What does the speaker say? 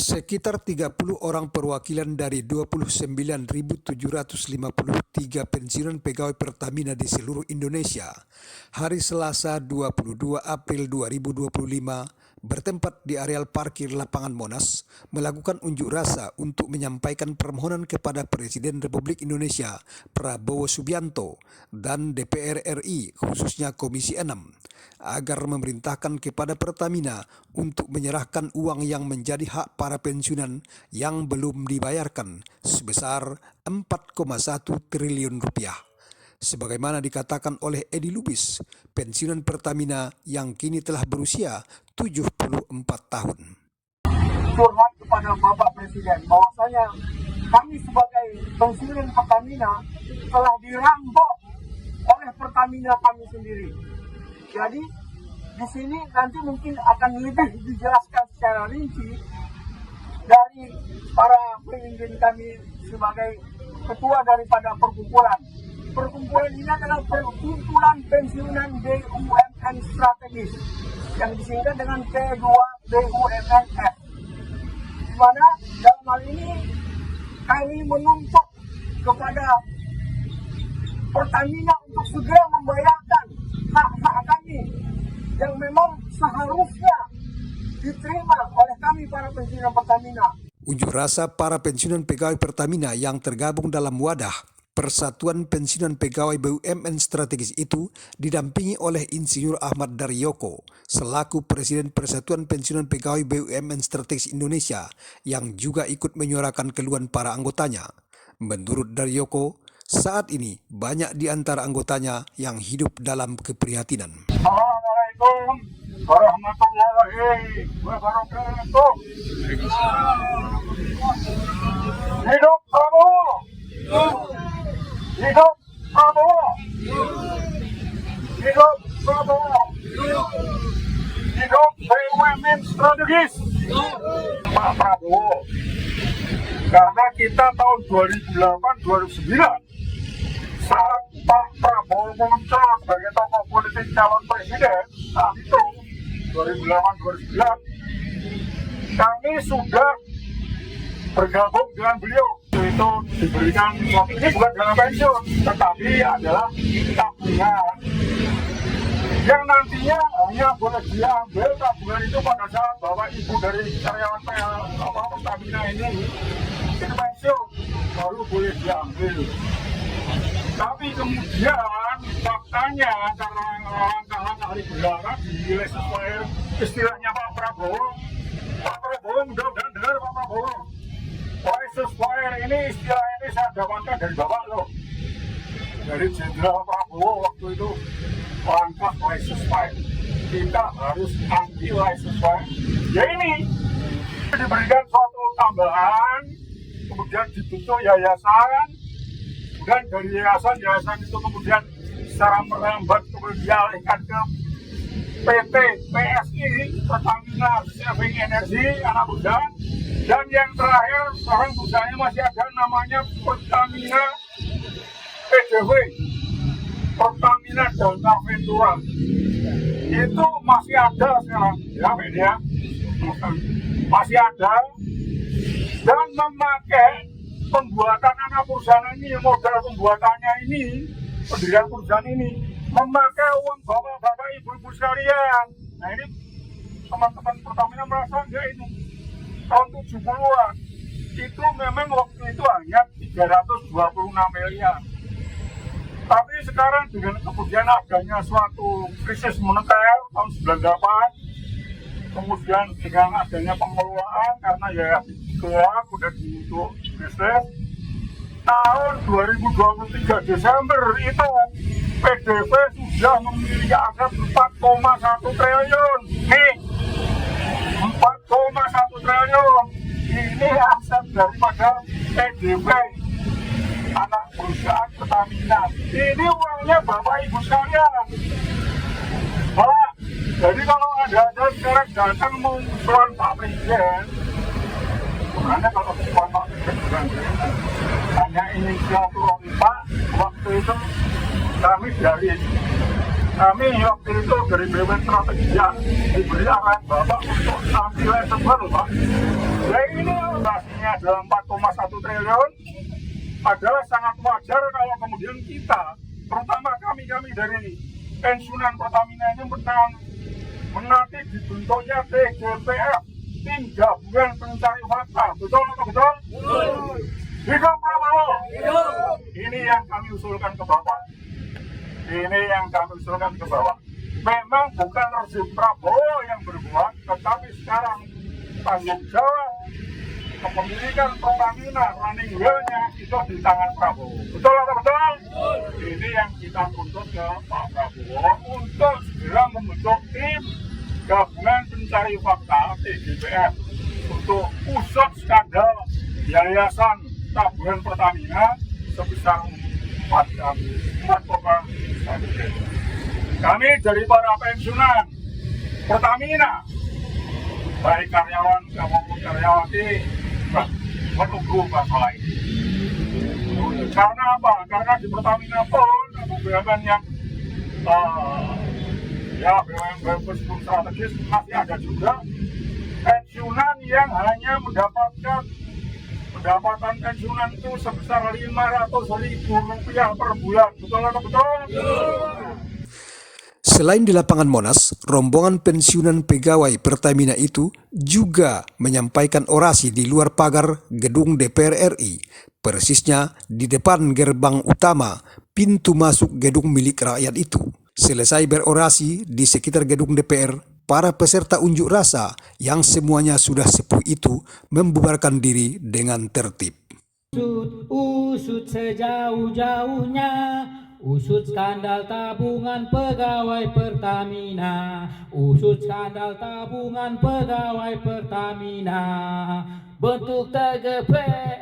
Sekitar 30 orang perwakilan dari 29.753 pensiunan pegawai Pertamina di seluruh Indonesia hari Selasa 22 April 2025 bertempat di areal parkir lapangan Monas melakukan unjuk rasa untuk menyampaikan permohonan kepada Presiden Republik Indonesia Prabowo Subianto dan DPR RI khususnya Komisi 6 agar memerintahkan kepada Pertamina untuk menyerahkan uang yang menjadi hak para pensiunan yang belum dibayarkan sebesar 4,1 triliun rupiah. Sebagaimana dikatakan oleh Edi Lubis, pensiunan Pertamina yang kini telah berusia 74 tahun. Curhat kepada Bapak Presiden bahwasanya kami sebagai pensiunan Pertamina telah dirampok oleh Pertamina kami sendiri. Jadi di sini nanti mungkin akan lebih dijelaskan secara rinci dari para pemimpin kami sebagai ketua daripada perkumpulan. Perkumpulan ini adalah perkumpulan pensiunan BUMN strategis yang disingkat dengan P2 BUMNF. Di mana dalam hal ini kami menuntut kepada Pertamina untuk segera membayarkan hak-hak kami yang memang seharusnya diterima oleh kami para pensiunan Pertamina. Unjuk rasa para pensiunan pegawai Pertamina yang tergabung dalam wadah Persatuan Pensiunan Pegawai BUMN Strategis itu didampingi oleh Insinyur Ahmad Daryoko selaku Presiden Persatuan Pensiunan Pegawai BUMN Strategis Indonesia yang juga ikut menyuarakan keluhan para anggotanya. Menurut Daryoko, saat ini banyak di antara anggotanya yang hidup dalam keprihatinan. Assalamualaikum warahmatullahi wabarakatuh. Hidup Prabowo. Hidup Prabowo. Hidup Prabowo. Hidup BUMN strategis Pak Prabowo. Karena kita tahun 2008-2009 saat Pak Prabowo muncul sebagai tokoh politik calon presiden saat itu 2008-2009 kami sudah bergabung dengan beliau. Itu diberikan ini bukan dana pensiun tetapi adalah tabungan yang nantinya hanya boleh diambil tabungan itu pada saat bapak ibu dari karyawan Pertamina ini itu pensiun baru boleh diambil. Tapi kemudian faktanya karena langkah-langkah berlarat dinilai sesuai istilahnya Pak Prabowo mudah-mudahan dengar Pak Prabowo. Crisis fire ini istilah ini saya dapatkan dari bapak loh, dari Jenderal Prabowo waktu itu. Langkah crisis fire kita harus anti crisis fire. Ya ini diberikan suatu tambahan, kemudian dibentuk yayasan, dan dari yayasan itu kemudian secara merambat kemudian dialihkan ke PT PSI Pertamina Saving Energy anak muda, dan yang terakhir sekarang perusahaannya masih ada namanya Pertamina PDV Pertamina Delta Ventura, itu masih ada sekarang ya media masih ada dan memakai pembuatan anak perusahaan ini, modal pembuatannya ini, pendirian perusahaan ini memakai uang bapak-bapak ibu-ibu sekalian. Nah ini teman-teman Pertamina merasa enggak ini tahun 70-an itu memang waktu itu hanya 326 miliar. Tapi sekarang dengan kemudian adanya suatu krisis moneter tahun 98, kemudian dengan adanya pengelolaan karena ya dikelola udah dibentuk bisnis, tahun 2023 Desember itu PDV sudah memiliki aset 4,1 triliun. Nih, 4,1 triliun. Ini aset daripada PDV, anak perusahaan Pertamina. Ini uangnya Bapak Ibu sekalian. Pak, jadi kalau ada sekarang datang mengumpulkan Pak Presiden, sebenarnya kalau Pak Presiden hanya inisial turun Pak, waktu itu kami waktu itu dari BUMN strategis yang diberi arahan Bapak untuk ambil level Pak. Ya ini anggarannya adalah 4,1 triliun, adalah sangat wajar kalau kemudian kita, terutama kami dari pensiunan Pertamina ini menanti dibentuknya TGPF, Tim Gabungan Pencari Fakta. Betul atau betul? Hidup Prabowo! Ini yang kami usulkan ke Bapak. Memang bukan rezim Prabowo yang berbuat, tetapi sekarang tanggung jawab kepemilikan Pertamina, running wheel-nya itu di tangan Prabowo. Betul atau betul? Ini yang kita tuntut ke Pak Prabowo untuk segera membentuk tim gabungan pencari fakta TGPF untuk usut skandal yayasan tabungan Pertamina sebesar 4,1 triliun. Kami dari para pensiunan Pertamina, baik karyawan maupun karyawati, menunggu masalah ini. Karena apa? Karena di Pertamina pun atau BUMN yang BUMN bersifat strategis masih ada juga pensiunan yang hanya mendapatkan pendapatan pensiunan itu sebesar Rp500.000 per bulan. Betul atau betul? Selain di lapangan Monas, rombongan pensiunan pegawai Pertamina itu juga menyampaikan orasi di luar pagar gedung DPR RI, persisnya di depan gerbang utama pintu masuk gedung milik rakyat itu. Selesai berorasi di sekitar gedung DPR, para peserta unjuk rasa yang semuanya sudah sepuh itu membubarkan diri dengan tertib. Usut sejauh-jauhnya, usut skandal tabungan pegawai Pertamina, usut skandal tabungan pegawai Pertamina, bentuk TGPF